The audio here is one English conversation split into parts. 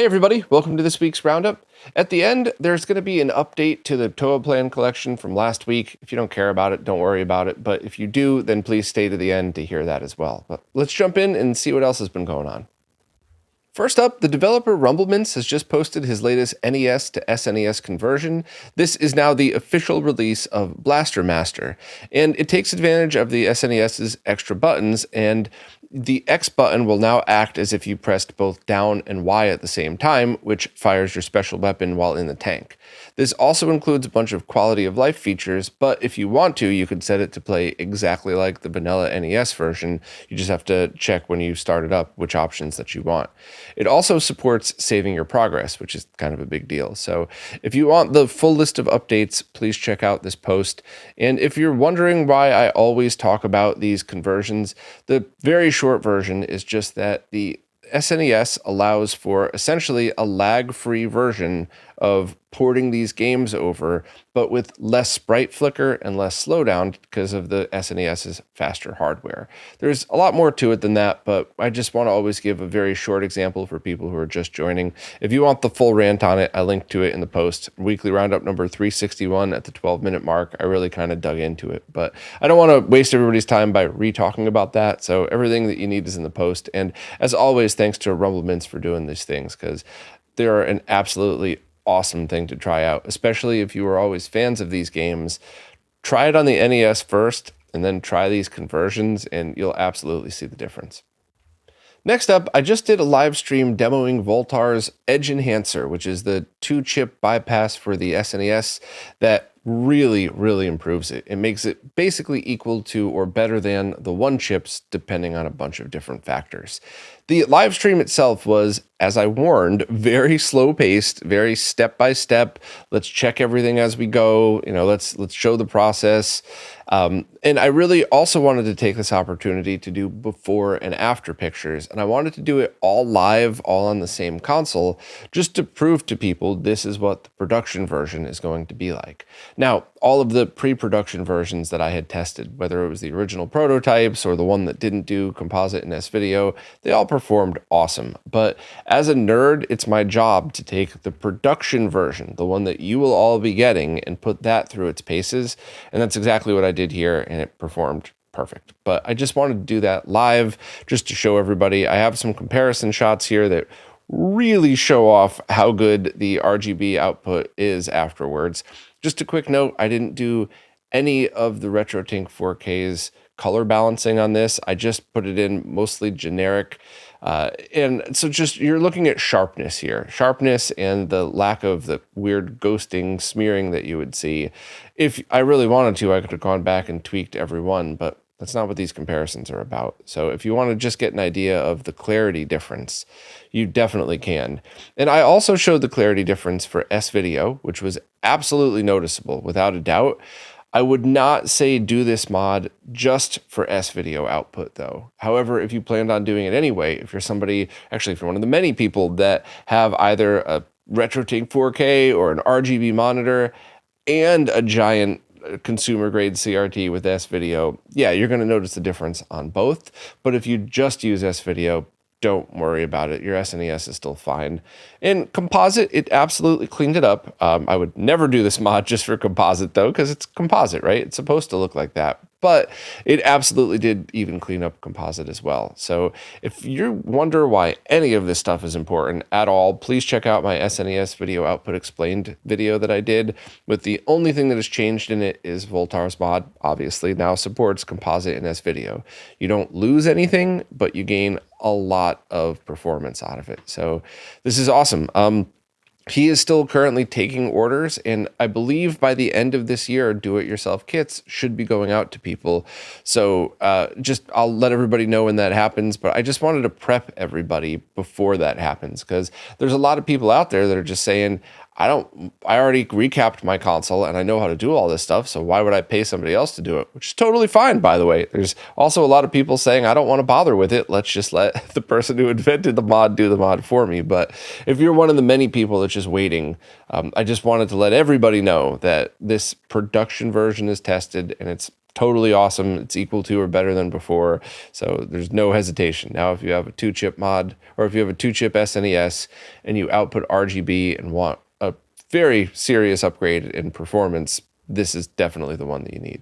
everybody, welcome to this week's Roundup. At the end, there's going to be an update to the Toaplan collection from last week. If you don't care about it, don't worry about it. But if you do, then please stay to the end to hear that as well. But let's jump in and see what else has been going on. First up, the developer Rumblemints has just posted his latest NES to SNES conversion. This is now the official release of Blaster Master, and it takes advantage of the SNES's extra buttons, and the X button will now act as if you pressed both down and Y at the same time, which fires your special weapon while in the tank. This also includes a bunch of quality of life features, but if you want to, you could set it to play exactly like the vanilla NES version. You just have to check when you start it up which options that you want. It also supports saving your progress, which is kind of a big deal. So if you want the full list of updates, please check out this post. And if you're wondering why I always talk about these conversions, the very short version is just that the SNES allows for essentially a lag-free version of porting these games over, but with less sprite flicker and less slowdown because of the SNES's faster hardware. There's a lot more to it than that, but I just want to always give a very short example for people who are just joining. If you want the full rant on it, I linked to it in the post. Weekly Roundup number 361 at the 12-minute mark. I really kind of dug into it, but I don't want to waste everybody's time by re-talking about that, so everything that you need is in the post. And as always, thanks to Rumblemints for doing these things, because they're an absolutely awesome thing to try out, especially if you were always fans of these games. Try it on the NES first, and then try these conversions, and you'll absolutely see the difference. Next up, I just did a live stream demoing Voultar's Edge Enhancer, which is the 2-chip bypass for the SNES that really improves it. It makes it basically equal to or better than the 1 chips, depending on a bunch of different factors. The live stream itself was, as I warned, very slow paced, very step by step. Let's check everything as we go. Let's show the process. And I really also wanted to take this opportunity to do before and after pictures. And I wanted to do it all live, all on the same console, just to prove to people this is what the production version is going to be like. Now, all of the pre-production versions that I had tested, whether it was the original prototypes or the one that didn't do composite and S-Video, they all performed awesome. But as a nerd, it's my job to take the production version, the one that you will all be getting, and put that through its paces. And that's exactly what I did here, and it performed perfect. But I just wanted to do that live just to show everybody. I have some comparison shots here that really show off how good the RGB output is afterwards. Just a quick note, I didn't do any of the RetroTink 4K's color balancing on this. I just put it in mostly generic. And so just you're looking at sharpness here. Sharpness and the lack of the weird ghosting smearing that you would see. If I really wanted to, I could have gone back and tweaked every one, but that's not what these comparisons are about. So if you want to just get an idea of the clarity difference, you definitely can. And I also showed the clarity difference for S-Video, which was absolutely noticeable, without a doubt. I would not say do this mod just for S-Video output, though. However, if you planned on doing it anyway, if you're one of the many people that have either a RetroTink 4K or an RGB monitor and a giant consumer grade CRT with S-Video, yeah, you're going to notice the difference on both. But if you just use S-Video, don't worry about it. Your SNES is still fine. In composite, it absolutely cleaned it up. I would never do this mod just for composite, though, because it's composite, right? It's supposed to look like that. But it absolutely did even clean up composite as well. So if you wonder why any of this stuff is important at all, please check out my SNES Video Output Explained video that I did. With the only thing that has changed in it is Voultar's mod, obviously, now supports composite and S-Video. You don't lose anything, but you gain a lot of performance out of it. So this is awesome. He is still currently taking orders, and I believe by the end of this year, do-it-yourself kits should be going out to people. So I'll let everybody know when that happens, but I just wanted to prep everybody before that happens, because there's a lot of people out there that are just saying, I already recapped my console and I know how to do all this stuff, so why would I pay somebody else to do it? Which is totally fine, by the way. There's also a lot of people saying, I don't want to bother with it. Let's just let the person who invented the mod do the mod for me. But if you're one of the many people that's just waiting, I just wanted to let everybody know that this production version is tested and it's totally awesome. It's equal to or better than before. So there's no hesitation. Now, if you have a 2-chip mod, or if you have a 2-chip SNES and you output RGB and want a very serious upgrade in performance, this is definitely the one that you need.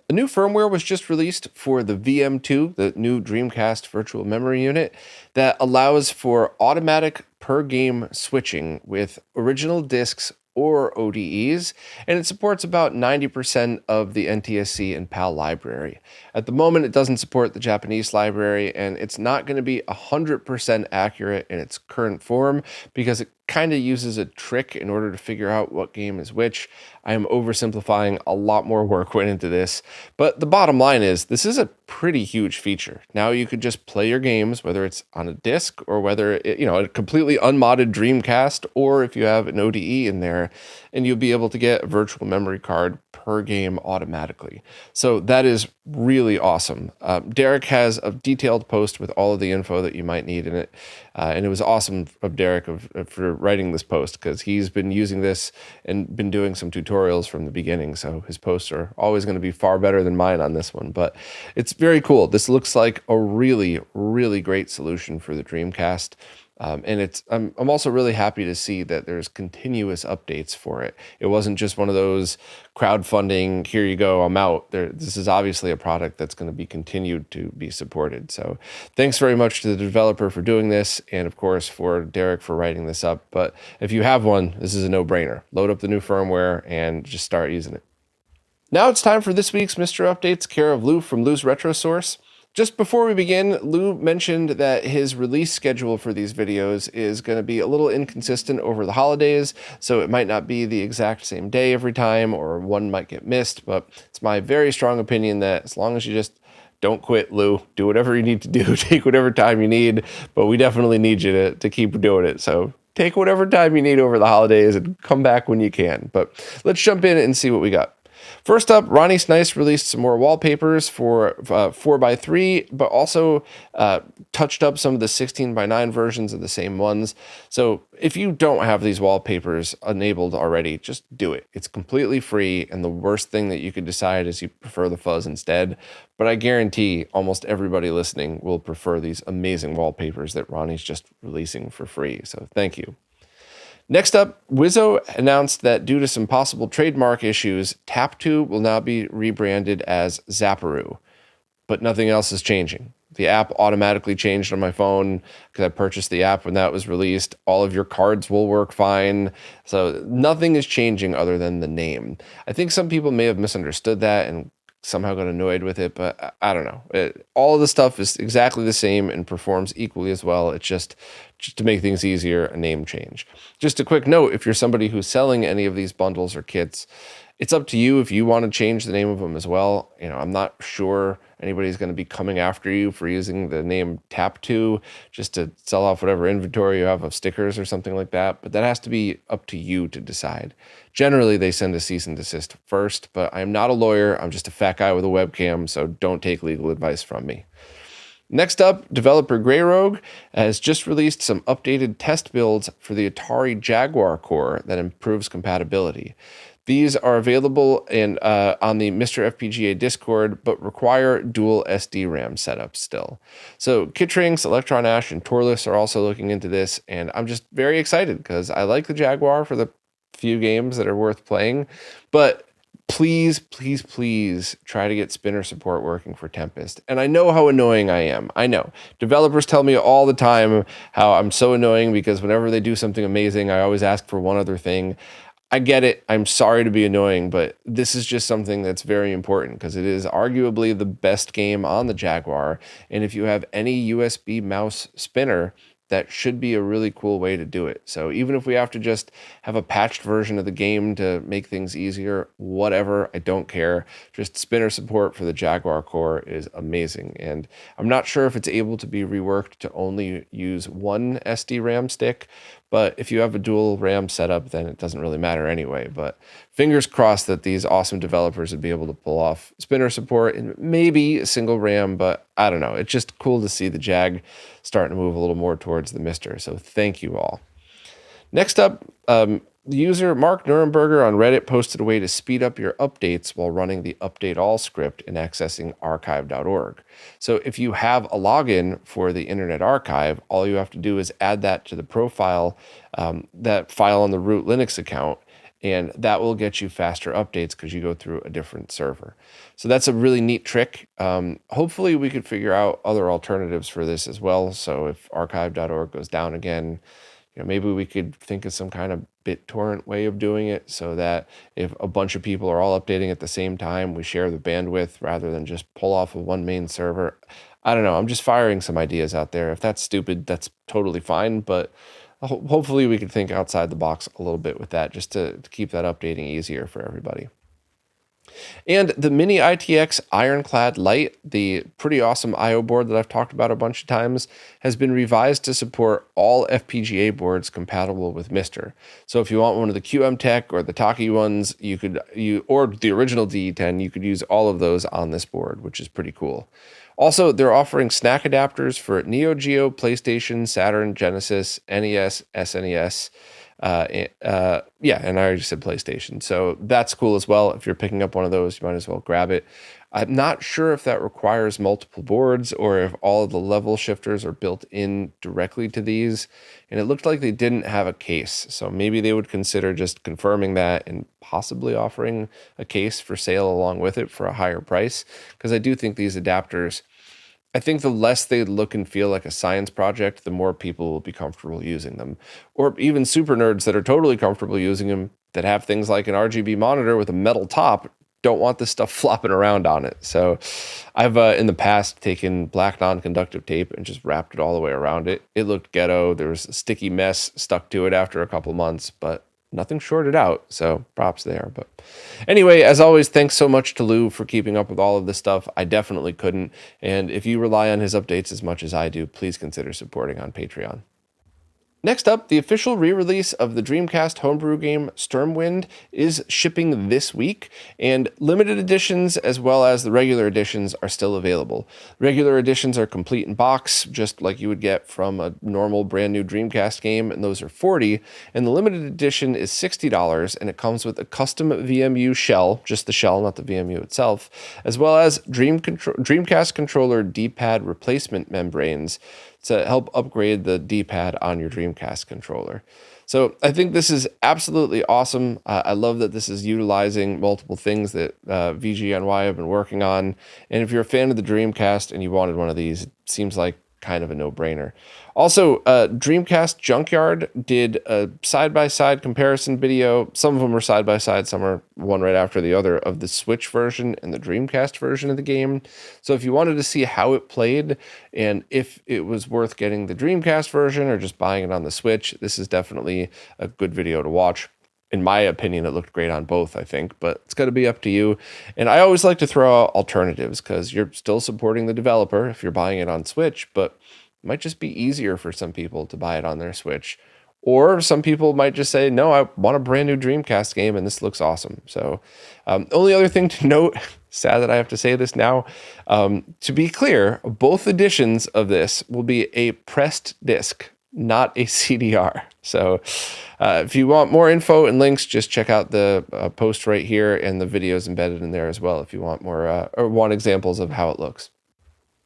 A new firmware was just released for the VM2, the new Dreamcast virtual memory unit, that allows for automatic per game switching with original discs or ODEs, and it supports about 90% of the NTSC and PAL library. At the moment, it doesn't support the Japanese library, and it's not going to be 100% accurate in its current form because it kind of uses a trick in order to figure out what game is which. I am oversimplifying. A lot more work went into this, but the bottom line is this is a pretty huge feature. Now you could just play your games, whether it's on a disc or whether a completely unmodded Dreamcast, or if you have an ODE in there, and you'll be able to get a virtual memory card per game automatically. So that is really awesome. Derek has a detailed post with all of the info that you might need in it. And it was awesome of Derek for writing this post because he's been using this and been doing some tutorials from the beginning. So his posts are always going to be far better than mine on this one. But it's very cool. This looks like a really, really great solution for the Dreamcast. And I'm also really happy to see that there's continuous updates for it. It wasn't just one of those crowdfunding, here you go, I'm out. This is obviously a product that's going to be continued to be supported. So thanks very much to the developer for doing this, and of course for Derek for writing this up. But if you have one, this is a no-brainer. Load up the new firmware and just start using it. Now it's time for this week's Mr. Updates, care of Lou from Lou's Retro Source. Just before we begin, Lou mentioned that his release schedule for these videos is going to be a little inconsistent over the holidays, so it might not be the exact same day every time, or one might get missed, but it's my very strong opinion that as long as you just don't quit, Lou, do whatever you need to do, take whatever time you need, but we definitely need you to keep doing it, so take whatever time you need over the holidays and come back when you can. But let's jump in and see what we got. First up, Ronnie Snice released some more wallpapers for 4x3, but also touched up some of the 16x9 versions of the same ones. So if you don't have these wallpapers enabled already, just do it. It's completely free, and the worst thing that you could decide is you prefer the fuzz instead. But I guarantee almost everybody listening will prefer these amazing wallpapers that Ronnie's just releasing for free. So thank you. Next up, Wizzo announced that due to some possible trademark issues, Tap2 will now be rebranded as Zapparoo, but nothing else is changing. The app automatically changed on my phone because I purchased the app when that was released. All of your cards will work fine. So nothing is changing other than the name. I think some people may have misunderstood that and somehow got annoyed with it, but I don't know. All of the stuff is exactly the same and performs equally as well. It's just to make things easier, a name change. Just a quick note, if you're somebody who's selling any of these bundles or kits, it's up to you if you want to change the name of them as well. I'm not sure anybody's going to be coming after you for using the name Tap2 just to sell off whatever inventory you have of stickers or something like that. But that has to be up to you to decide. Generally, they send a cease and desist first, but I'm not a lawyer. I'm just a fat guy with a webcam, so don't take legal advice from me. Next up, developer Grey Rogue has just released some updated test builds for the Atari Jaguar core that improves compatibility. These are available on the Mr. FPGA Discord, but require dual SD RAM setups still. So Kitrinks, Electron Ash, and Torless are also looking into this, and I'm just very excited because I like the Jaguar for the few games that are worth playing, but please, please, please try to get spinner support working for Tempest. And I know how annoying I am. I know. Developers tell me all the time how I'm so annoying because whenever they do something amazing, I always ask for one other thing. I get it. I'm sorry to be annoying, but this is just something that's very important because it is arguably the best game on the Jaguar. And if you have any USB mouse spinner, that should be a really cool way to do it. So even if we have to just have a patched version of the game to make things easier, whatever, I don't care. Just spinner support for the Jaguar core is amazing. And I'm not sure if it's able to be reworked to only use one SD RAM stick, but if you have a dual RAM setup, then it doesn't really matter anyway. But fingers crossed that these awesome developers would be able to pull off spinner support and maybe a single RAM, but I don't know. It's just cool to see the Jag starting to move a little more towards the Mister. So thank you all. Next up, the user Mark Nuremberger on Reddit posted a way to speed up your updates while running the update all script and accessing archive.org. So if you have a login for the Internet Archive, all you have to do is add that to the profile, that file on the root Linux account, and that will get you faster updates because you go through a different server. So that's a really neat trick. Hopefully we could figure out other alternatives for this as well. So if archive.org goes down again, maybe we could think of some kind of BitTorrent way of doing it so that if a bunch of people are all updating at the same time, we share the bandwidth rather than just pull off of one main server. I don't know. I'm just firing some ideas out there. If that's stupid, that's totally fine. But hopefully we could think outside the box a little bit with that just to keep that updating easier for everybody. And the Mini ITX Ironclad Lite, the pretty awesome I/O board that I've talked about a bunch of times, has been revised to support all FPGA boards compatible with Mister. So if you want one of the QM Tech or the Taki ones, or the original DE10, you could use all of those on this board, which is pretty cool. Also, they're offering snack adapters for Neo Geo, PlayStation, Saturn, Genesis, NES, SNES. And I already said PlayStation. So that's cool as well. If you're picking up one of those, you might as well grab it. I'm not sure if that requires multiple boards or if all of the level shifters are built in directly to these. And it looked like they didn't have a case. So maybe they would consider just confirming that and possibly offering a case for sale along with it for a higher price. Because I do think these adapters, I think the less they look and feel like a science project, the more people will be comfortable using them. Or even super nerds that are totally comfortable using them that have things like an RGB monitor with a metal top don't want this stuff flopping around on it. So I've in the past taken black non-conductive tape and just wrapped it all the way around it. It looked ghetto. There was a sticky mess stuck to it after a couple months, but nothing shorted out, so props there. But anyway, as always, thanks so much to Lou for keeping up with all of this stuff. I definitely couldn't. And if you rely on his updates as much as I do, please consider supporting on Patreon. Next up, the official re-release of the Dreamcast homebrew game Sturmwind is shipping this week, and limited editions as well as the regular editions are still available. Regular editions are complete in box, just like you would get from a normal brand new Dreamcast game, and those are $40, and the limited edition is $60, and it comes with a custom VMU shell, just the shell, not the VMU itself, as well as Dreamcast controller D-pad replacement membranes to help upgrade the D-pad on your Dreamcast controller. So I think this is absolutely awesome. I love that this is utilizing multiple things that VGNY have been working on. And if you're a fan of the Dreamcast and you wanted one of these, it seems like kind of a no-brainer. Also, Dreamcast Junkyard did a side-by-side comparison video. Some of them are side-by-side, some are one right after the other, of the Switch version and the Dreamcast version of the game. So if you wanted to see how it played and if it was worth getting the Dreamcast version or just buying it on the Switch, this is definitely a good video to watch. In my opinion, it looked great on both, I think, but it's got to be up to you. And I always like to throw out alternatives because you're still supporting the developer if you're buying it on Switch, but it might just be easier for some people to buy it on their Switch. Or some people might just say, no, I want a brand new Dreamcast game and this looks awesome. So only other thing to note, sad that I have to say this now, to be clear, both editions of this will be a pressed disc, not a CDR. So if you want more info and links, just check out the post right here and the videos embedded in there as well if you want more or want examples of how it looks.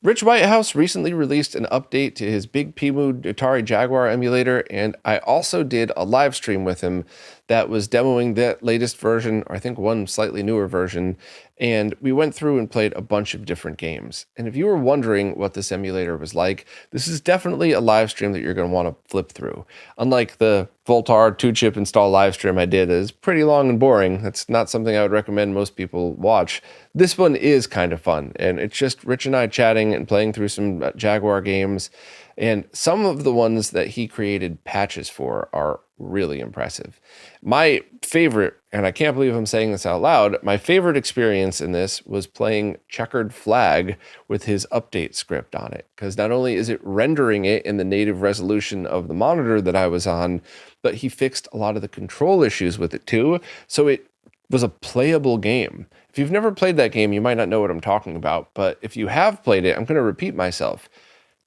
Rich Whitehouse recently released an update to his BigPEMu Atari Jaguar emulator, and I also did a live stream with him that was demoing that latest version, or I think one slightly newer version, and we went through and played a bunch of different games. And if you were wondering what this emulator was like, this is definitely a live stream that you're going to want to flip through. Unlike the Voultar 2-chip install live stream I did, is pretty long and boring. That's not something I would recommend most people watch. This one is kind of fun, and it's just Rich and I chatting and playing through some Jaguar games, and some of the ones that he created patches for are really impressive. My favorite, and I can't believe I'm saying this out loud, my favorite experience in this was playing Checkered Flag with his update script on it. Because not only is it rendering it in the native resolution of the monitor that I was on, but he fixed a lot of the control issues with it too. So it was a playable game. If you've never played that game, you might not know what I'm talking about. But if you have played it, I'm going to repeat myself.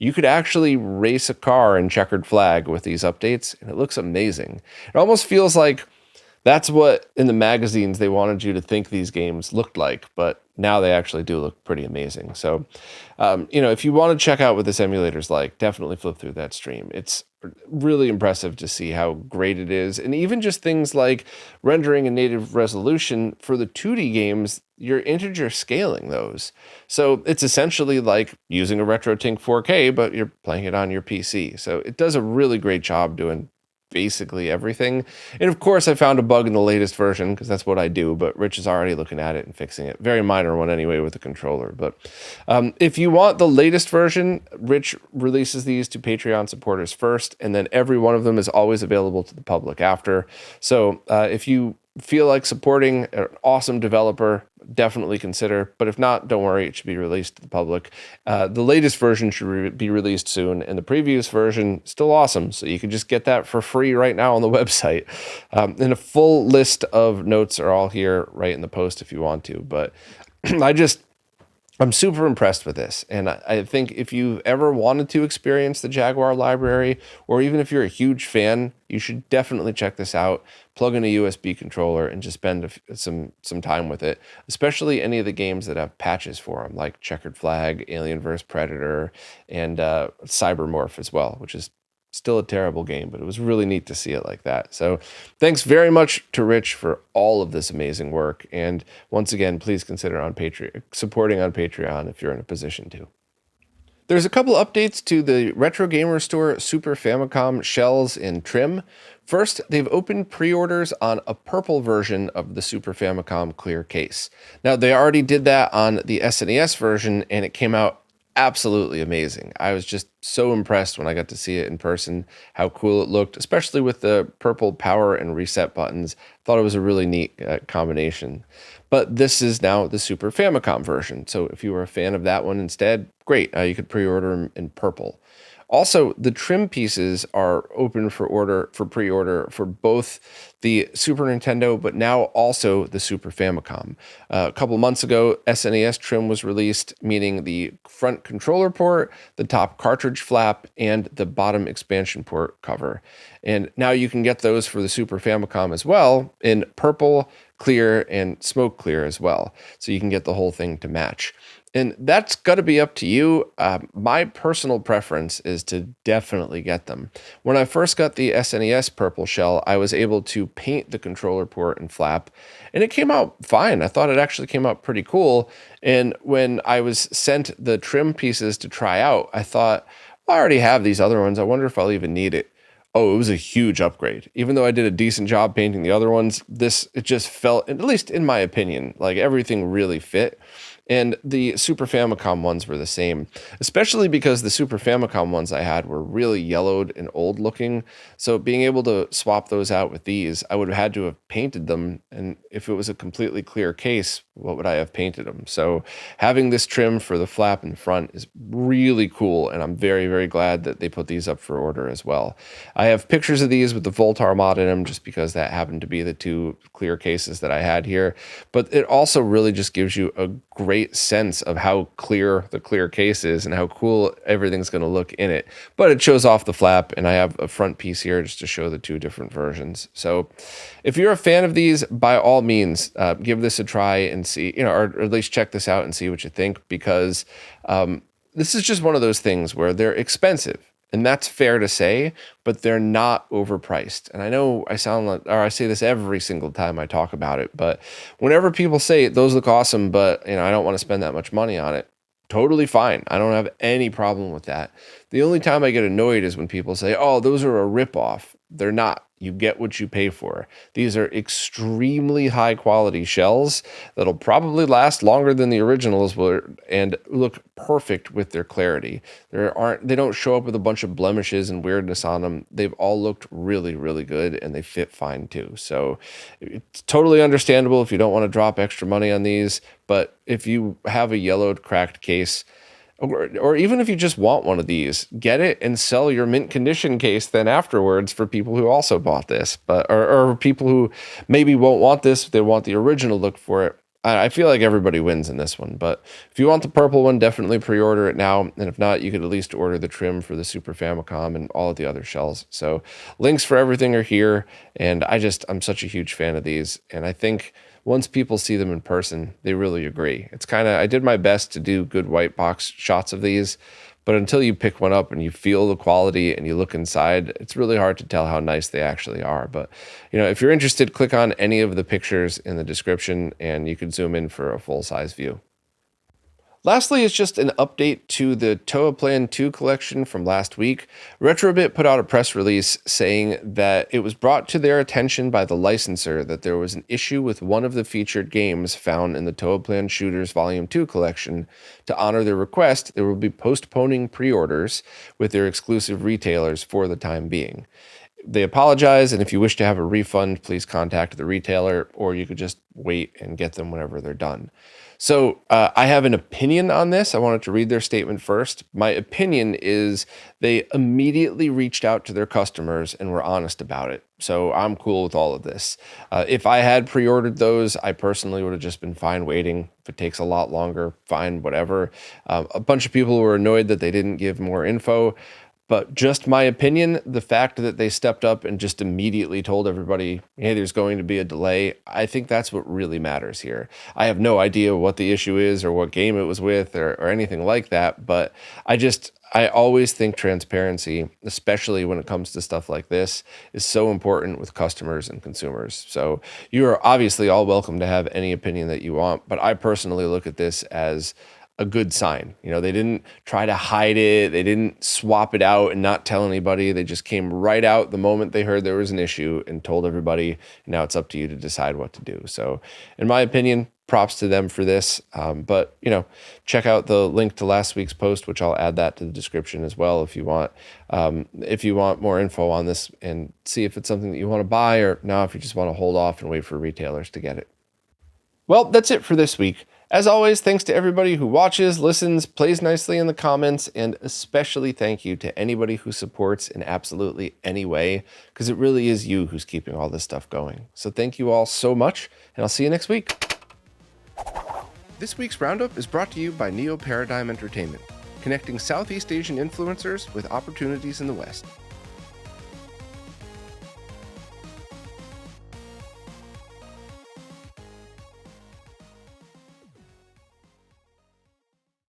You could actually race a car in Checkered Flag with these updates, and it looks amazing. It almost feels like That's what in the magazines they wanted you to think these games looked like, but now they actually do look pretty amazing. So, if you want to check out what this emulator's like, definitely flip through that stream. It's really impressive to see how great it is. And even just things like rendering in native resolution for the 2D games, you're integer scaling those. So it's essentially like using a RetroTink 4K, but you're playing it on your PC. So it does a really great job doing basically everything. And of course, I found a bug in the latest version because that's what I do, but Rich is already looking at it and fixing it. Very minor one anyway with the controller. But if you want the latest version, Rich releases these to Patreon supporters first, and then every one of them is always available to the public after. So if you feel like supporting an awesome developer, definitely consider. But if not, don't worry, it should be released to the public. The latest version should be released soon, and the previous version still awesome. So you can just get that for free right now on the website. And a full list of notes are all here right in the post if you want to. But I'm super impressed with this. And I think if you've ever wanted to experience the Jaguar library, or even if you're a huge fan, you should definitely check this out. Plug in a USB controller and just spend some time with it, especially any of the games that have patches for them, like Checkered Flag, Alien vs. Predator, and Cybermorph as well, which is still a terrible game, but it was really neat to see it like that. So thanks very much to Rich for all of this amazing work. And once again, please consider supporting on Patreon if you're in a position to. There's a couple updates to the Retro Gamer Store Super Famicom shells and trim. First, they've opened pre-orders on a purple version of the Super Famicom clear case. Now, they already did that on the SNES version, and it came out absolutely amazing. I was just so impressed when I got to see it in person, how cool it looked, especially with the purple power and reset buttons. Thought it was a really neat combination. But this is now the Super Famicom version. So if you were a fan of that one instead, great. You could pre-order them in purple. Also, the trim pieces are open for pre-order for both the Super Nintendo, but now also the Super Famicom. A couple months ago, SNES trim was released, meaning the front controller port, the top cartridge flap, and the bottom expansion port cover. And now you can get those for the Super Famicom as well in purple, clear, and smoke clear as well. So you can get the whole thing to match. And that's got to be up to you. My personal preference is to definitely get them. When I first got the SNES purple shell, I was able to paint the controller port and flap, and it came out fine. I thought it actually came out pretty cool. And when I was sent the trim pieces to try out, I thought, well, I already have these other ones. I wonder if I'll even need it. Oh, it was a huge upgrade. Even though I did a decent job painting the other ones, it just felt, at least in my opinion, like everything really fit. And the Super Famicom ones were the same, especially because the Super Famicom ones I had were really yellowed and old looking. So being able to swap those out with these, I would have had to have painted them. And if it was a completely clear case, what would I have painted them? So having this trim for the flap in front is really cool. And I'm very, very glad that they put these up for order as well. I have pictures of these with the Voultar mod in them just because that happened to be the two clear cases that I had here. But it also really just gives you a great sense of how clear the clear case is and how cool everything's going to look in it. But it shows off the flap, and I have a front piece here just to show the two different versions. So if you're a fan of these, by all means, give this a try and see, or at least check this out and see what you think, because this is just one of those things where they're expensive. And that's fair to say, but they're not overpriced. And I know I say this every single time I talk about it, but whenever people say those look awesome, but I don't want to spend that much money on it, totally fine. I don't have any problem with that. The only time I get annoyed is when people say, oh, those are a ripoff. They're not. You get what you pay for. These are extremely high quality shells that'll probably last longer than the originals were and look perfect with their clarity. They don't show up with a bunch of blemishes and weirdness on them. They've all looked really, really good, and they fit fine too. So it's totally understandable if you don't want to drop extra money on these, but if you have a yellowed, cracked case, or even if you just want one of these, get it and sell your mint condition case then afterwards for people who also bought this, or people who maybe won't want this, they want the original look for it. I feel like everybody wins in this one, but if you want the purple one, definitely pre-order it now. And if not, you could at least order the trim for the Super Famicom and all of the other shells. So links for everything are here. And I'm such a huge fan of these. And I think once people see them in person, they really agree. I did my best to do good white box shots of these, but until you pick one up and you feel the quality and you look inside, it's really hard to tell how nice they actually are. But, if you're interested, click on any of the pictures in the description and you can zoom in for a full-size view. Lastly, it's just an update to the Toaplan 2 collection from last week. RetroRGB put out a press release saying that it was brought to their attention by the licensor that there was an issue with one of the featured games found in the Toaplan Shooters Volume 2 collection. To honor their request, they will be postponing pre-orders with their exclusive retailers for the time being. They apologize, and if you wish to have a refund, please contact the retailer, or you could just wait and get them whenever they're done. So I have an opinion on this. I wanted to read their statement first. My opinion is they immediately reached out to their customers and were honest about it. So I'm cool with all of this. If I had pre-ordered those, I personally would have just been fine waiting. If it takes a lot longer, fine, whatever. A bunch of people were annoyed that they didn't give more info. But just my opinion, the fact that they stepped up and just immediately told everybody, hey, there's going to be a delay, I think that's what really matters here. I have no idea what the issue is or what game it was with or anything like that, but I always think transparency, especially when it comes to stuff like this, is so important with customers and consumers. So you are obviously all welcome to have any opinion that you want, but I personally look at this as a good sign. They didn't try to hide it. They didn't swap it out and not tell anybody. They just came right out the moment they heard there was an issue and told everybody. And now it's up to you to decide what to do. So in my opinion, props to them for this. But check out the link to last week's post, which I'll add that to the description as well if you want more info on this and see if it's something that you want to buy, or now if you just want to hold off and wait for retailers to get it. Well, that's it for this week. As always, thanks to everybody who watches, listens, plays nicely in the comments, and especially thank you to anybody who supports in absolutely any way, because it really is you who's keeping all this stuff going. So thank you all so much, and I'll see you next week. This week's Roundup is brought to you by Neo Paradigm Entertainment, connecting Southeast Asian influencers with opportunities in the West.